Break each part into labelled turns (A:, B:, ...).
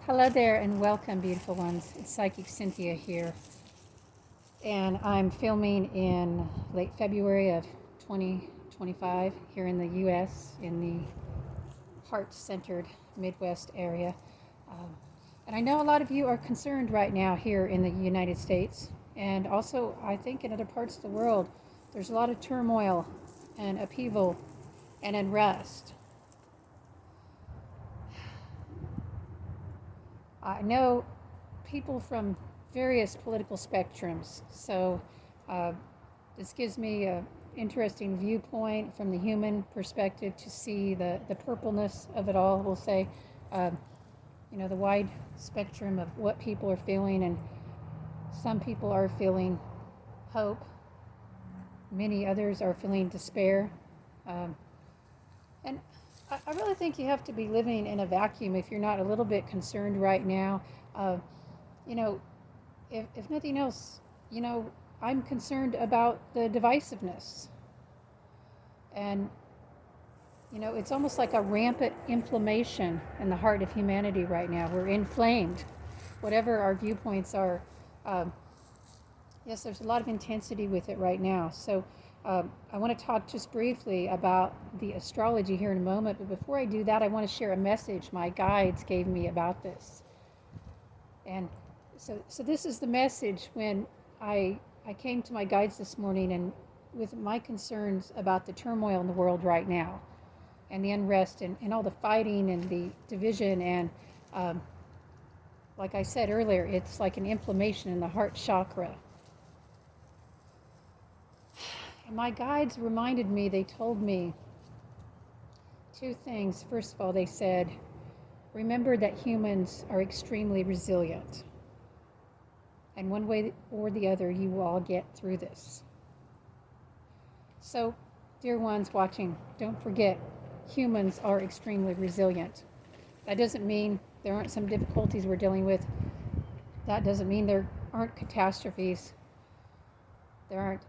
A: Hello there and welcome, beautiful ones. It's Psychic Cynthia here. And I'm filming in late February of 2025 here in the U.S. in the heart-centered Midwest area. Um, and I know a lot of you are concerned right now here in the United States. And also, I think in other parts of the world, there's a lot of turmoil and upheaval and unrest. I know people from various political spectrums, so uh, this gives me an interesting viewpoint from the human perspective to see the purpleness of it all, we'll say. Um, the wide spectrum of what people are feeling, and some people are feeling hope, many others are feeling despair. And I really think you have to be living in a vacuum if you're not a little bit concerned right now. Uh, you know, if nothing else, I'm concerned about the divisiveness. And, it's almost like a rampant inflammation in the heart of humanity right now. We're inflamed, whatever our viewpoints are. Um, yes, there's a lot of intensity with it right now. So I want to talk just briefly about the astrology here in a moment. But before I do that, I want to share a message my guides gave me about this. And so this is the message when I came to my guides this morning and with my concerns about the turmoil in the world right now and the unrest and all the fighting and the division. And like I said earlier, it's like an inflammation in the heart chakra. And my guides reminded me, they told me two things. First of all, they said, remember that humans are extremely resilient. And one way or the other, you will all get through this. So, dear ones watching, don't forget, humans are extremely resilient. That doesn't mean there aren't some difficulties we're dealing with. That doesn't mean there aren't catastrophes. There aren't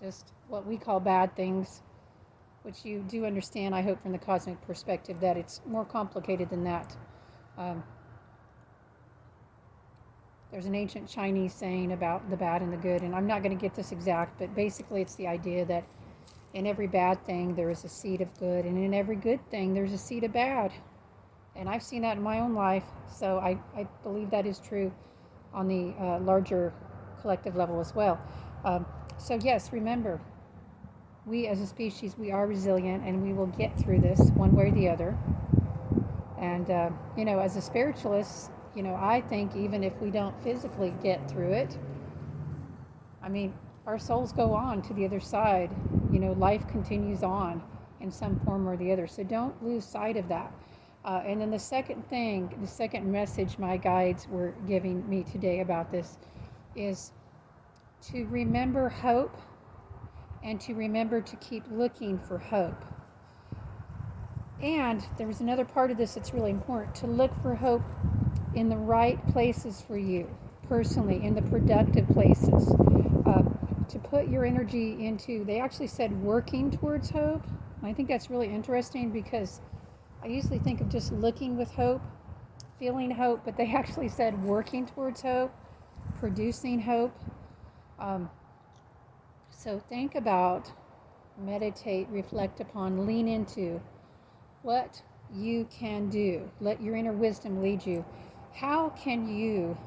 A: just what we call bad things, which you do understand, I hope, from the cosmic perspective, that it's more complicated than that. There's an ancient Chinese saying about the bad and the good, and I'm not going to get this exact, but basically it's the idea that in every bad thing there is a seed of good, and in every good thing there's a seed of bad. And I've seen that in my own life, so I believe that is true on the larger collective level as well. So yes, remember, we as a species, we are resilient, and we will get through this one way or the other. And, as a spiritualist, I think even if we don't physically get through it, our souls go on to the other side. Life continues on in some form or the other. So don't lose sight of that. And then the second message my guides were giving me today about this is to remember hope and to remember to keep looking for hope. And there was another part of this that's really important, to look for hope in the right places for you, personally, in the productive places. To put your energy into, they actually said working towards hope. I think that's really interesting because I usually think of just looking with hope, feeling hope, but they actually said working towards hope, producing hope. So think about, meditate, reflect upon, lean into what you can do. Let your inner wisdom lead you. How can you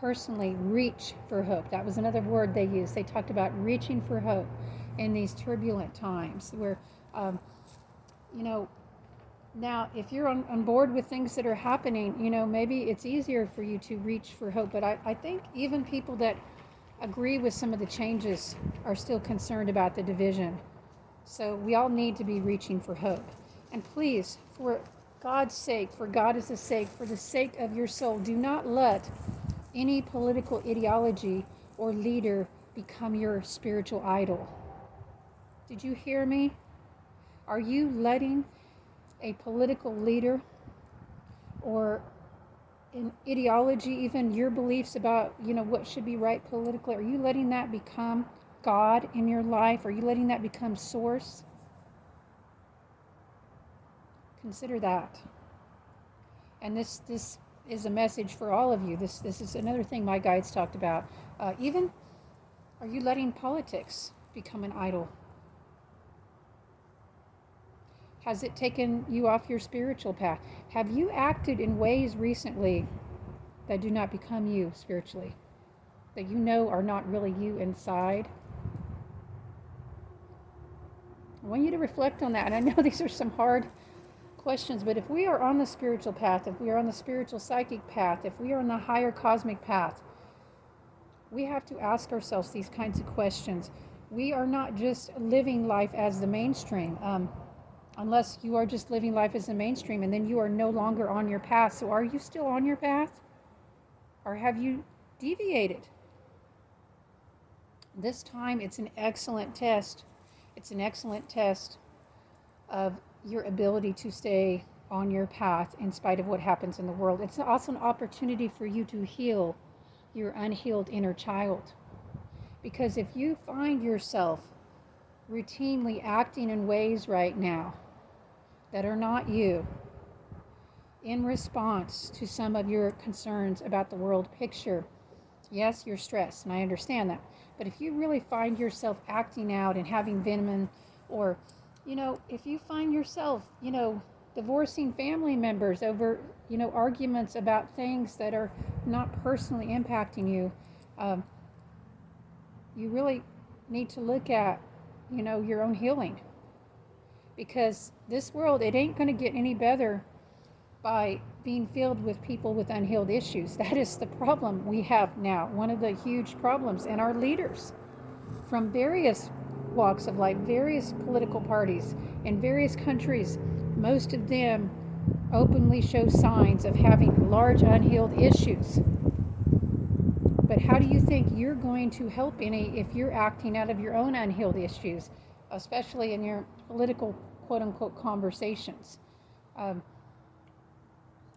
A: personally reach for hope? That was another word they used. They talked about reaching for hope in these turbulent times where, now if you're on board with things that are happening, maybe it's easier for you to reach for hope. But I think even people that agree with some of the changes are still concerned about the division. So we all need to be reaching for hope. And please, for God's sake, for God is the sake, for the sake of your soul, do not let any political ideology or leader become your spiritual idol. Did you hear me? Are you letting a political leader or an ideology, even your beliefs about, what should be right politically, are you letting that become God in your life? Are you letting that become source? Consider that. And this is a message for all of you. This is another thing my guides talked about. Even, are you letting politics become an idol? Has it taken you off your spiritual path? Have you acted in ways recently that do not become you spiritually, that you know are not really you inside? I want you to reflect on that. And I know these are some hard questions, but if we are on the spiritual path, if we are on the spiritual psychic path, if we are on the higher cosmic path, we have to ask ourselves these kinds of questions. We are not just living life as the mainstream. Unless you are just living life as the mainstream, and then you are no longer on your path. So are you still on your path? Or have you deviated? This time it's an excellent test. It's an excellent test of your ability to stay on your path in spite of what happens in the world. It's also an opportunity for you to heal your unhealed inner child. Because if you find yourself routinely acting in ways right now that are not you, in response to some of your concerns about the world picture, yes, you're stressed, and I understand that. But if you really find yourself acting out and having venom, or, if you find yourself, divorcing family members over, arguments about things that are not personally impacting you, you really need to look at, your own healing. Because this world, it ain't going to get any better by being filled with people with unhealed issues. That is the problem we have now. One of the huge problems. And our leaders from various walks of life, various political parties in various countries, most of them openly show signs of having large unhealed issues. But how do you think you're going to help any if you're acting out of your own unhealed issues, especially in your political quote-unquote conversations?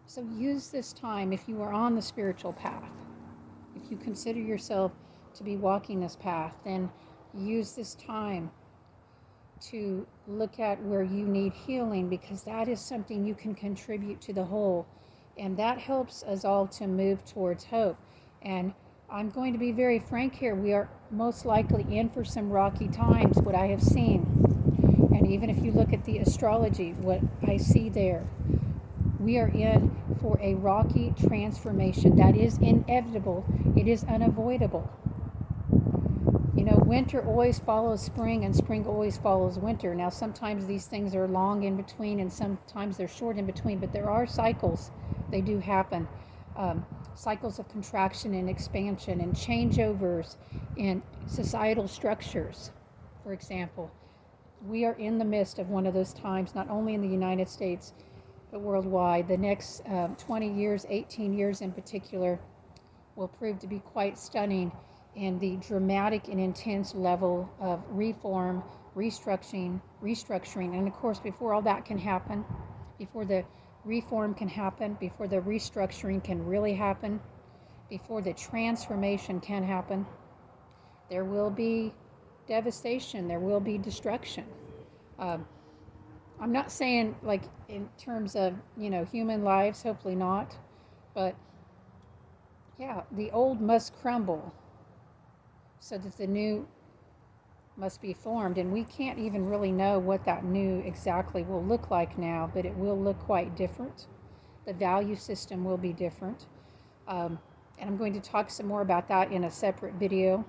A: So use this time, if you are on the spiritual path, if you consider yourself to be walking this path, then use this time to look at where you need healing, because that is something you can contribute to the whole. And that helps us all to move towards hope. And I'm going to be very frank here. We are most likely in for some rocky times, what I have seen. And even if you look at the astrology, what I see there, we are in for a rocky transformation that is inevitable. It is unavoidable. Winter always follows spring, and spring always follows winter. Now, sometimes these things are long in between, and sometimes they're short in between, but there are cycles. They do happen. Cycles of contraction and expansion and changeovers in societal structures, for example. We are in the midst of one of those times, not only in the United States, but worldwide. The next 20 years, 18 years in particular, will prove to be quite stunning in the dramatic and intense level of reform, restructuring, and of course, before all that can happen, before the reform can happen, before the restructuring can really happen, before the transformation can happen, there will be devastation, there will be destruction. I'm not saying like in terms of, human lives, hopefully not, but yeah, the old must crumble so that the new must be formed. And we can't even really know what that new exactly will look like now, but it will look quite different. The value system will be different. And I'm going to talk some more about that in a separate video,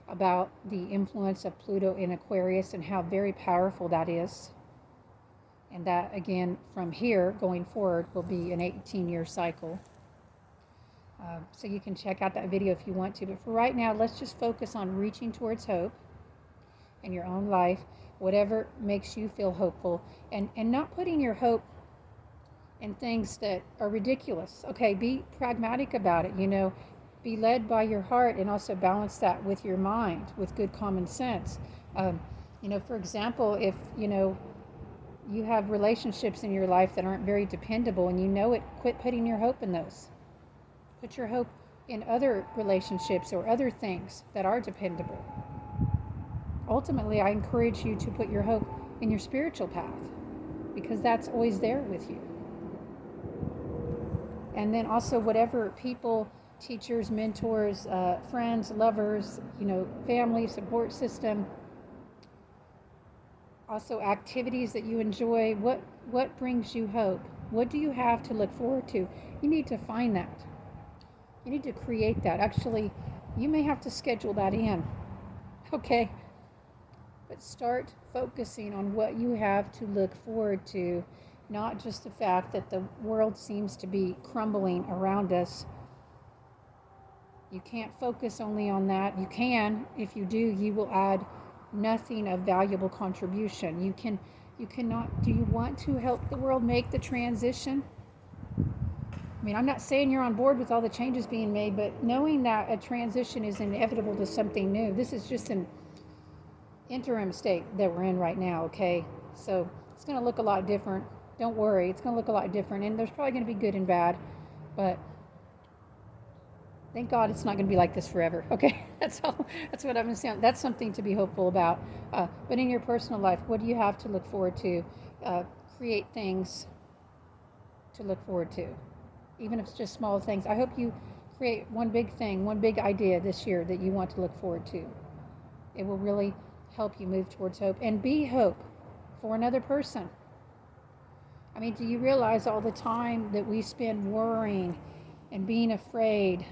A: about the influence of Pluto in Aquarius and how very powerful that is. And that, again, from here going forward will be an 18-year cycle. So you can check out that video if you want to. But for right now, let's just focus on reaching towards hope in your own life, whatever makes you feel hopeful, and not putting your hope in things that are ridiculous. Okay, be pragmatic about it, be led by your heart, and also balance that with your mind, with good common sense. For example, if, you have relationships in your life that aren't very dependable and you know it, quit putting your hope in those. Put your hope in other relationships or other things that are dependable. Ultimately, I encourage you to put your hope in your spiritual path, because that's always there with you. And then also whatever people, teachers, mentors, friends, lovers, family, support system, also activities that you enjoy. What brings you hope? What do you have to look forward to? You need to find that. You need to create that. Actually, you may have to schedule that in. Okay? But start focusing on what you have to look forward to, not just the fact that the world seems to be crumbling around us. You can't focus only on that. You can. If you do, you will add nothing of valuable contribution. You cannot. Do you want to help the world make the transition? I mean, I'm not saying you're on board with all the changes being made, but knowing that a transition is inevitable to something new. This is just an interim state that we're in right now, okay? So it's going to look a lot different. Don't worry, it's going to look a lot different, and there's probably going to be good and bad, but thank God it's not going to be like this forever, okay? That's all. That's what I'm saying. That's something to be hopeful about. But in your personal life, what do you have to look forward to? Create things to look forward to, even if it's just small things. I hope you create one big thing, one big idea this year that you want to look forward to. It will really help you move towards hope and be hope for another person. I mean, do you realize all the time that we spend worrying and being afraid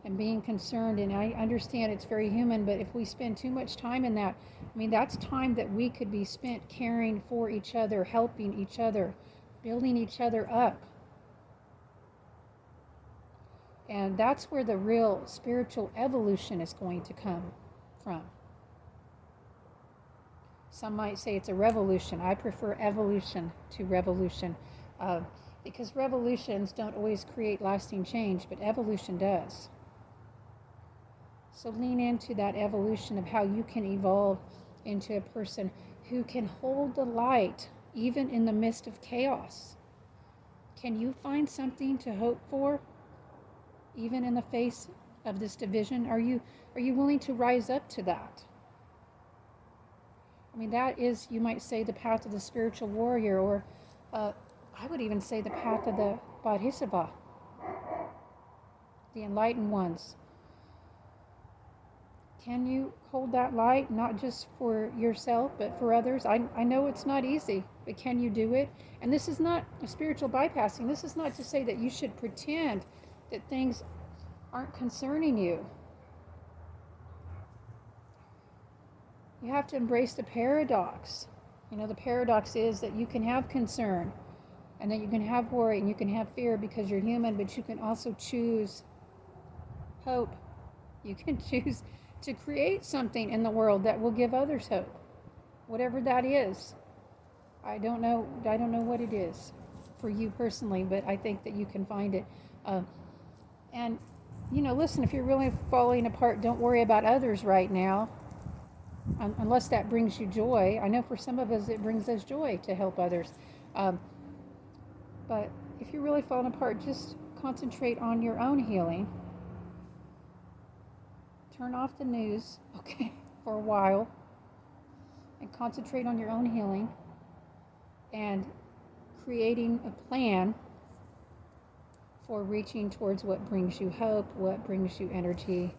A: and being concerned? And I understand it's very human, but if we spend too much time in that, I mean, that's time that we could be spent caring for each other, helping each other, building each other up. And that's where the real spiritual evolution is going to come from. Some might say it's a revolution. I prefer evolution to revolution, because revolutions don't always create lasting change, but evolution does. So lean into that evolution of how you can evolve into a person who can hold the light even in the midst of chaos. Can you find something to hope for even in the face of this division? Are you willing to rise up to that? I mean, that is, you might say, the path of the spiritual warrior, or I would even say the path of the Bodhisattva, the enlightened ones. Can you hold that light, not just for yourself, but for others? I know it's not easy, but can you do it? And this is not a spiritual bypassing. This is not to say that you should pretend that things aren't concerning you. You have to embrace the paradox. The paradox is that you can have concern, and that you can have worry, and you can have fear because you're human, but you can also choose hope. You can choose to create something in the world that will give others hope, whatever that is. I don't know what it is for you personally, but I think that you can find it. And listen, if you're really falling apart, don't worry about others right now, unless that brings you joy. I know for some of us it brings us joy to help others. But if you're really falling apart, just concentrate on your own healing. Turn off the news, okay, for a while, and concentrate on your own healing and creating a plan for reaching towards what brings you hope, what brings you energy,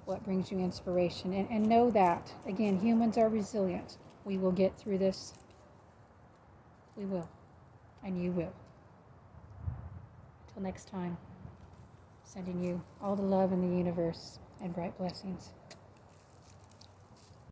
A: what brings you inspiration. And know that, again, humans are resilient. We will get through this. We will. And you will. Until next time, sending you all the love in the universe and bright blessings.